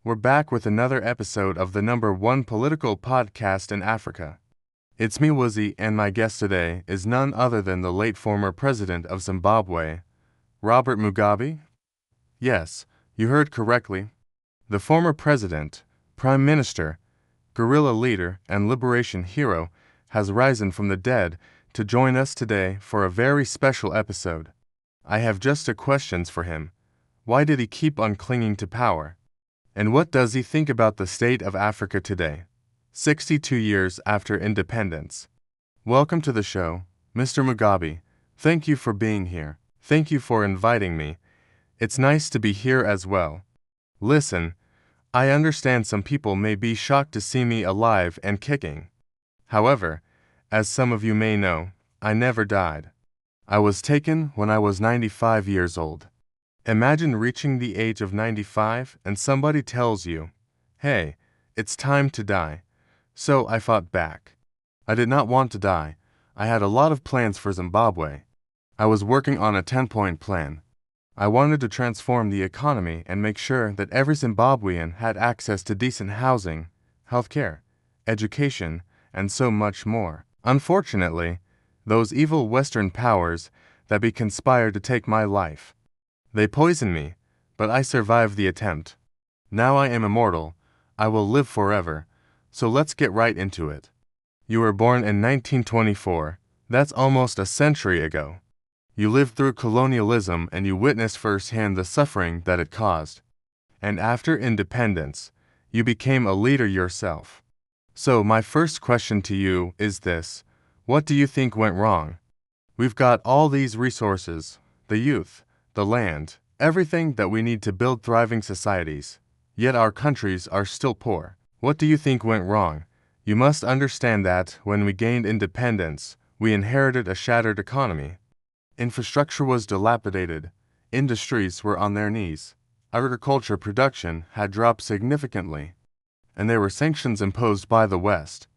We're back with another episode of the #1 political podcast in Africa. It's me, Woozy, and my guest today is none other than the late former president of Zimbabwe, Robert Mugabe. Yes, you heard correctly. The former president, prime minister, guerrilla leader, and liberation hero has risen from the dead to join us today for a very special episode. I have just a questions for him. Why did he keep on clinging to power? And what does he think about the state of Africa today, 62 years after independence? Welcome to the show, Mr. Mugabe. Thank you for being here. Thank you for inviting me. It's nice to be here as well. Listen, I understand some people may be shocked to see me alive and kicking. However, as some of you may know, I never died. I was taken when I was 95 years old. Imagine reaching the age of 95 and somebody tells you, hey, it's time to die. So I fought back. I did not want to die. I had a lot of plans for Zimbabwe. I was working on a 10-point plan. I wanted to transform the economy and make sure that every Zimbabwean had access to decent housing, healthcare, education, and so much more. Unfortunately, those evil Western powers that be conspired to take my life. They poisoned me, but I survived the attempt. Now I am immortal. I will live forever. So let's get right into it. You were born in 1924. That's almost a century ago. You lived through colonialism and you witnessed firsthand the suffering that it caused. And after independence, you became a leader yourself. So my first question to you is this. What do you think went wrong? We've got all these resources, the youth, the land, everything that we need to build thriving societies. Yet our countries are still poor. What do you think went wrong? You must understand that when we gained independence, we inherited a shattered economy. Infrastructure was dilapidated. Industries were on their knees. Agriculture production had dropped significantly. And there were sanctions imposed by the West.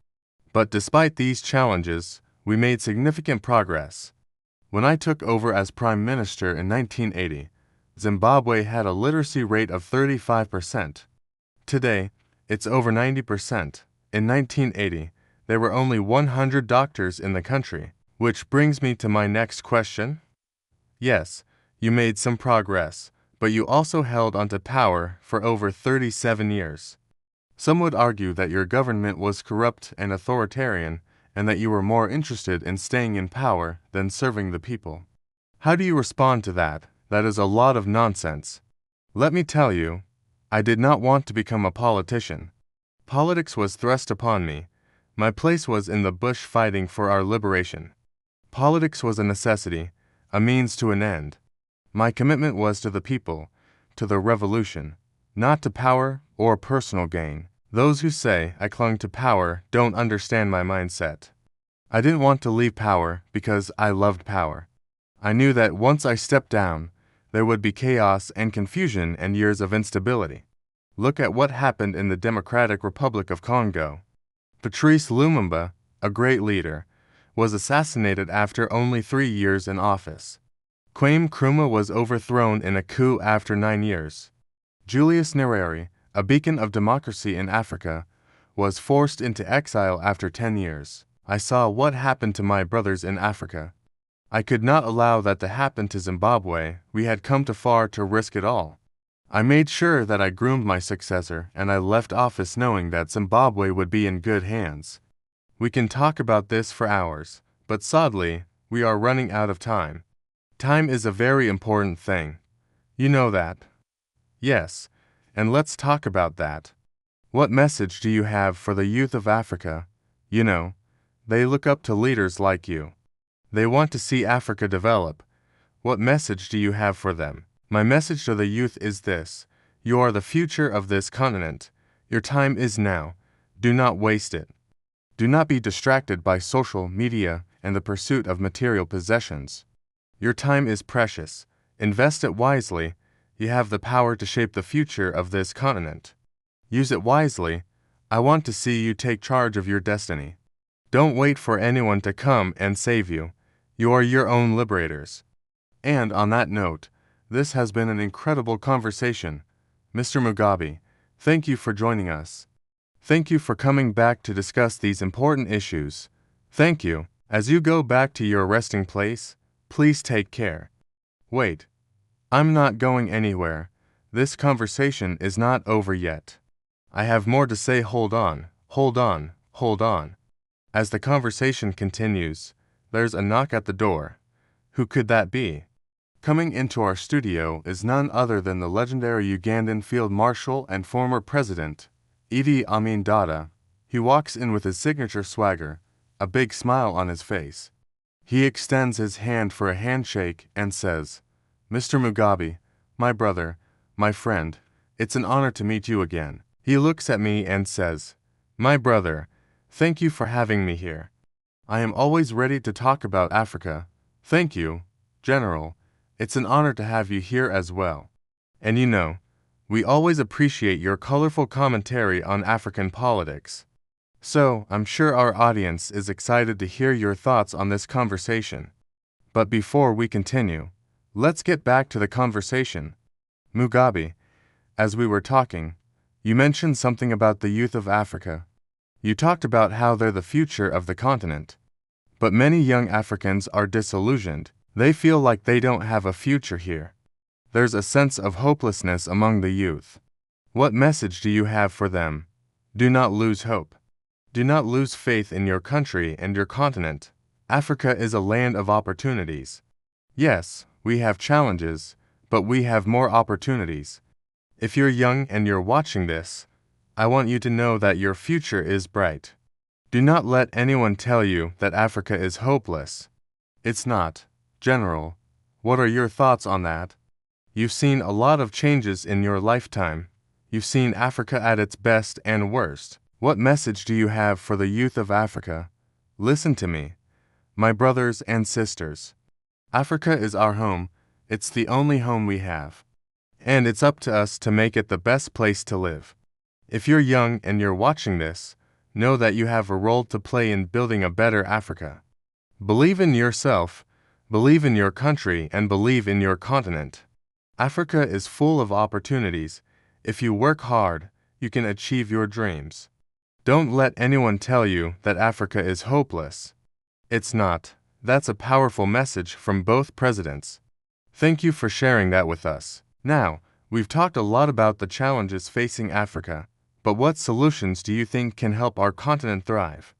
But despite these challenges, we made significant progress. When I took over as Prime Minister in 1980, Zimbabwe had a literacy rate of 35%. Today, it's over 90%. In 1980, there were only 100 doctors in the country, which brings me to my next question. Yes, you made some progress, but you also held onto power for over 37 years. Some would argue that your government was corrupt and authoritarian, and that you were more interested in staying in power than serving the people. How do you respond to that? That is a lot of nonsense. Let me tell you, I did not want to become a politician. Politics was thrust upon me. My place was in the bush fighting for our liberation. Politics was a necessity, a means to an end. My commitment was to the people, to the revolution, not to power or personal gain. Those who say I clung to power don't understand my mindset. I didn't want to leave power because I loved power. I knew that once I stepped down, there would be chaos and confusion and years of instability. Look at what happened in the Democratic Republic of Congo. Patrice Lumumba, a great leader, was assassinated after only 3 years in office. Kwame Nkrumah was overthrown in a coup after 9 years. Julius Nyerere, a beacon of democracy in Africa, was forced into exile after 10 years. I saw what happened to my brothers in Africa. I could not allow that to happen to Zimbabwe. We had come too far to risk it all. I made sure that I groomed my successor, and I left office knowing that Zimbabwe would be in good hands. We can talk about this for hours, but sadly, we are running out of time. Time is a very important thing. You know that. Yes. And let's talk about that. What message do you have for the youth of Africa? You know, they look up to leaders like you. They want to see Africa develop. What message do you have for them? My message to the youth is this. You are the future of this continent. Your time is now. Do not waste it. Do not be distracted by social media and the pursuit of material possessions. Your time is precious. Invest it wisely. You have the power to shape the future of this continent. Use it wisely. I want to see you take charge of your destiny. Don't wait for anyone to come and save you. You are your own liberators. And on that note, this has been an incredible conversation. Mr. Mugabe, Thank you for joining us. Thank you for coming back to discuss these important issues. Thank you. As you go back to your resting place, please take care. Wait. I'm not going anywhere. This conversation is not over yet. I have more to say. Hold on, hold on, hold on. As the conversation continues, there's a knock at the door. Who could that be? Coming into our studio is none other than the legendary Ugandan Field Marshal and former President, Idi Amin Dada. He walks in with his signature swagger, a big smile on his face. He extends his hand for a handshake and says, "Mr. Mugabe, my brother, my friend, it's an honor to meet you again." He looks at me and says, "My brother, thank you for having me here. I am always ready to talk about Africa. Thank you, General. It's an honor to have you here as well. And you know, we always appreciate your colorful commentary on African politics. So, I'm sure our audience is excited to hear your thoughts on this conversation. But before we continue, let's get back to the conversation. Mugabe, as we were talking, you mentioned something about the youth of Africa. You talked about how they're the future of the continent. But many young Africans are disillusioned. They feel like they don't have a future here. There's a sense of hopelessness among the youth. What message do you have for them? Do not lose hope. Do not lose faith in your country and your continent. Africa is a land of opportunities. Yes, we have challenges, but we have more opportunities. If you're young and you're watching this, I want you to know that your future is bright. Do not let anyone tell you that Africa is hopeless. It's not. General, what are your thoughts on that? You've seen a lot of changes in your lifetime. You've seen Africa at its best and worst. What message do you have for the youth of Africa? Listen to me, my brothers and sisters. Africa is our home. It's the only home we have. And it's up to us to make it the best place to live. If you're young and you're watching this, know that you have a role to play in building a better Africa. Believe in yourself. Believe in your country and believe in your continent. Africa is full of opportunities. If you work hard, you can achieve your dreams. Don't let anyone tell you that Africa is hopeless. It's not. That's a powerful message from both presidents. Thank you for sharing that with us. Now, we've talked a lot about the challenges facing Africa, but what solutions do you think can help our continent thrive?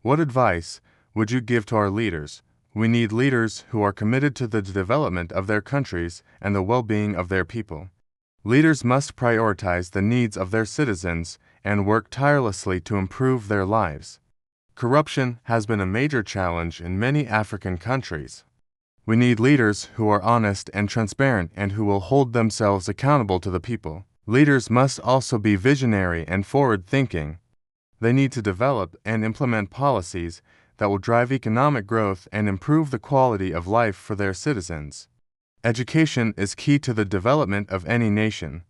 What advice would you give to our leaders? We need leaders who are committed to the development of their countries and the well-being of their people. Leaders must prioritize the needs of their citizens and work tirelessly to improve their lives. Corruption has been a major challenge in many African countries. We need leaders who are honest and transparent and who will hold themselves accountable to the people. Leaders must also be visionary and forward-thinking. They need to develop and implement policies that will drive economic growth and improve the quality of life for their citizens. Education is key to the development of any nation.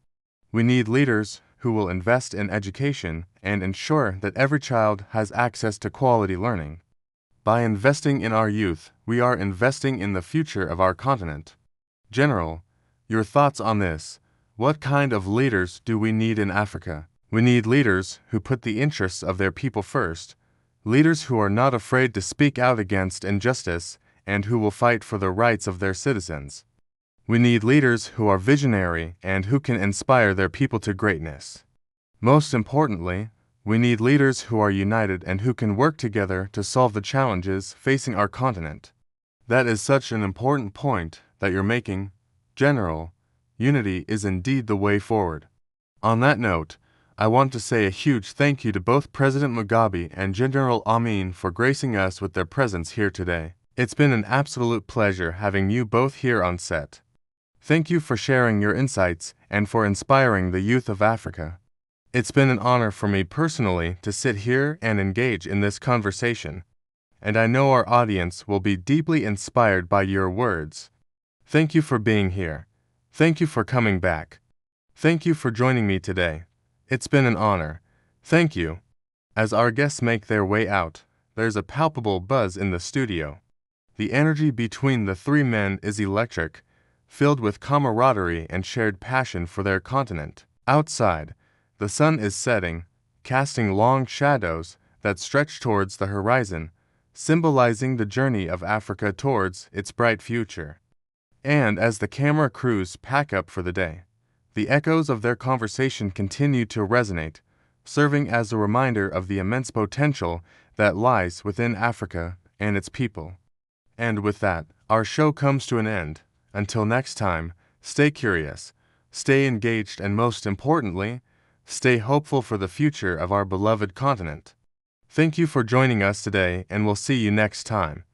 We need leaders who will invest in education and ensure that every child has access to quality learning. By investing in our youth, we are investing in the future of our continent. General, your thoughts on this? What kind of leaders do we need in Africa? We need leaders who put the interests of their people first, leaders who are not afraid to speak out against injustice and who will fight for the rights of their citizens. We need leaders who are visionary and who can inspire their people to greatness. Most importantly, we need leaders who are united and who can work together to solve the challenges facing our continent. That is such an important point that you're making, General. Unity is indeed the way forward. On that note, I want to say a huge thank you to both President Mugabe and General Amin for gracing us with their presence here today. It's been an absolute pleasure having you both here on set. Thank you for sharing your insights and for inspiring the youth of Africa. It's been an honor for me personally to sit here and engage in this conversation, and I know our audience will be deeply inspired by your words. Thank you for being here. Thank you for coming back. Thank you for joining me today. It's been an honor. Thank you. As our guests make their way out, there's a palpable buzz in the studio. The energy between the three men is electric, filled with camaraderie and shared passion for their continent. Outside, The sun is setting, casting long shadows that stretch towards the horizon, symbolizing the journey of Africa towards its bright future. And as the camera crews pack up for the day, the echoes of their conversation continue to resonate, serving as a reminder of the immense potential that lies within Africa and its people. And with that, our show comes to an end. Until next time, stay curious, stay engaged, and most importantly, stay hopeful for the future of our beloved continent. Thank you for joining us today, and we'll see you next time.